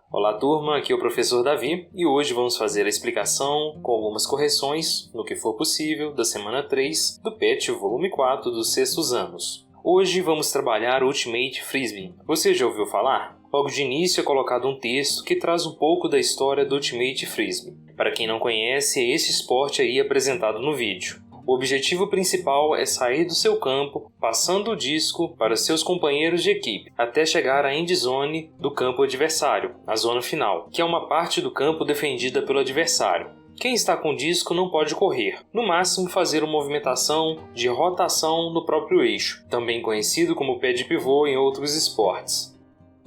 Olá turma, aqui é o professor Davi e hoje vamos fazer a explicação com algumas correções, no que for possível, da semana 3 do PET volume 4 dos sextos anos. Hoje vamos trabalhar o Ultimate Frisbee. Você já ouviu falar? Logo de início é colocado um texto que traz um pouco da história do Ultimate Frisbee. Para quem não conhece, é esse esporte aí apresentado no vídeo. O objetivo principal é sair do seu campo, passando o disco para seus companheiros de equipe, até chegar à end zone do campo adversário, a zona final, que é uma parte do campo defendida pelo adversário. Quem está com o disco não pode correr, no máximo fazer uma movimentação de rotação no próprio eixo, também conhecido como pé de pivô em outros esportes.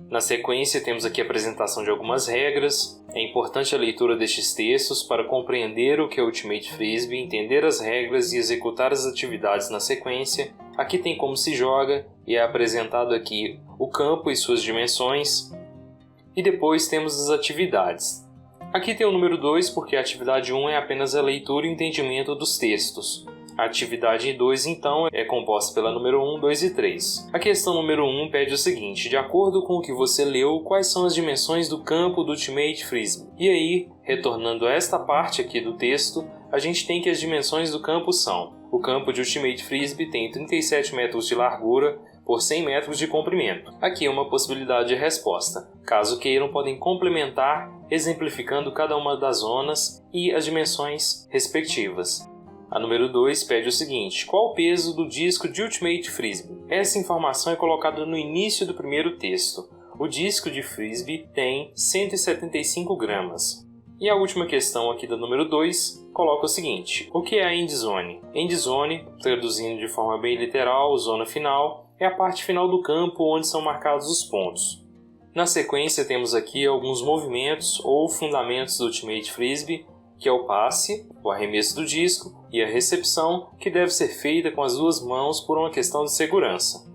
Na sequência, temos aqui a apresentação de algumas regras. É importante a leitura destes textos para compreender o que é Ultimate Frisbee, entender as regras e executar as atividades na sequência. Aqui tem como se joga e é apresentado aqui o campo e suas dimensões. E depois temos as atividades. Aqui tem o número 2 porque a atividade 1 é apenas a leitura e entendimento dos textos. A atividade 2, então, é composta pela número 1, 2 e 3. A questão número 1 pede o seguinte: de acordo com o que você leu, quais são as dimensões do campo do Ultimate Frisbee? E aí, retornando a esta parte aqui do texto, a gente tem que as dimensões do campo são: o campo de Ultimate Frisbee tem 37 metros de largura por 100 metros de comprimento. Aqui é uma possibilidade de resposta. Caso queiram, podem complementar, exemplificando cada uma das zonas e as dimensões respectivas. A número 2 pede o seguinte: qual o peso do disco de Ultimate Frisbee? Essa informação é colocada no início do primeiro texto. O disco de Frisbee tem 175 gramas. E a última questão aqui da número 2 coloca o seguinte: o que é a end zone? End zone, traduzindo de forma bem literal, zona final, é a parte final do campo onde são marcados os pontos. Na sequência temos aqui alguns movimentos ou fundamentos do Ultimate Frisbee, que é o passe, o arremesso do disco e a recepção, que deve ser feita com as duas mãos por uma questão de segurança.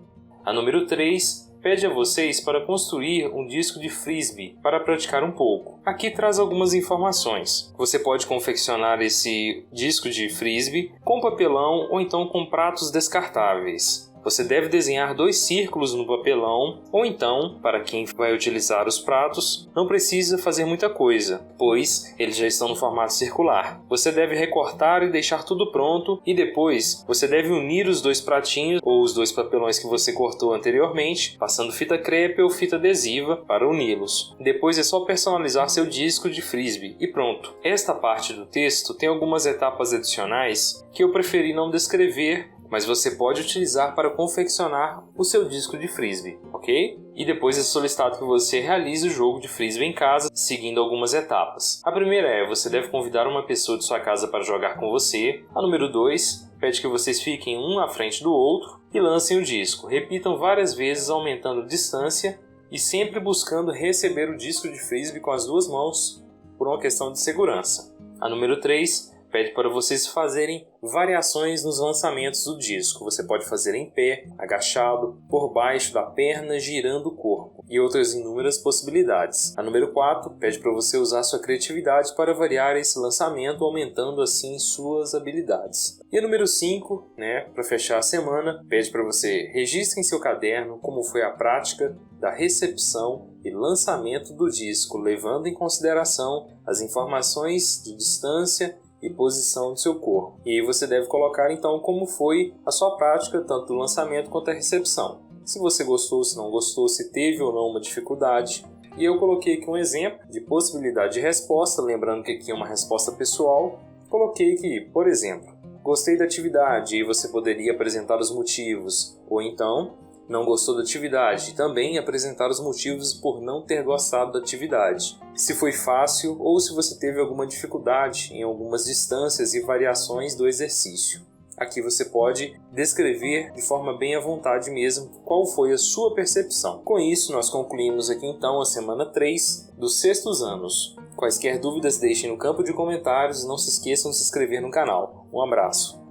A número 3 pede a vocês para construir um disco de frisbee para praticar um pouco. Aqui traz algumas informações. Você pode confeccionar esse disco de frisbee com papelão ou então com pratos descartáveis. Você deve desenhar 2 círculos no papelão, ou então, para quem vai utilizar os pratos, não precisa fazer muita coisa, pois eles já estão no formato circular. Você deve recortar e deixar tudo pronto, e depois você deve unir os 2 pratinhos ou os 2 papelões que você cortou anteriormente, passando fita crepe ou fita adesiva para uni-los. Depois é só personalizar seu disco de frisbee e pronto. Esta parte do texto tem algumas etapas adicionais que eu preferi não descrever, mas você pode utilizar para confeccionar o seu disco de frisbee, ok? E depois é solicitado que você realize o jogo de frisbee em casa, seguindo algumas etapas. A primeira é: você deve convidar uma pessoa de sua casa para jogar com você. A número 2 pede que vocês fiquem um à frente do outro e lancem o disco. Repitam várias vezes, aumentando a distância e sempre buscando receber o disco de frisbee com as duas mãos por uma questão de segurança. A número 3 pede para vocês fazerem variações nos lançamentos do disco. Você pode fazer em pé, agachado, por baixo da perna, girando o corpo e outras inúmeras possibilidades. A número 4 pede para você usar sua criatividade para variar esse lançamento, aumentando assim suas habilidades. E a número 5, para fechar a semana, pede para você registre em seu caderno como foi a prática da recepção e lançamento do disco, levando em consideração as informações de distância e posição do seu corpo. E aí você deve colocar então como foi a sua prática, tanto do lançamento quanto da recepção. Se você gostou, se não gostou, se teve ou não uma dificuldade. E eu coloquei aqui um exemplo de possibilidade de resposta, lembrando que aqui é uma resposta pessoal. Coloquei aqui, por exemplo, gostei da atividade, e você poderia apresentar os motivos, ou então não gostou da atividade e também apresentar os motivos por não ter gostado da atividade. Se foi fácil ou se você teve alguma dificuldade em algumas distâncias e variações do exercício. Aqui você pode descrever de forma bem à vontade mesmo qual foi a sua percepção. Com isso, nós concluímos aqui então a semana 3 dos sextos anos. Quaisquer dúvidas deixem no campo de comentários e não se esqueçam de se inscrever no canal. Um abraço!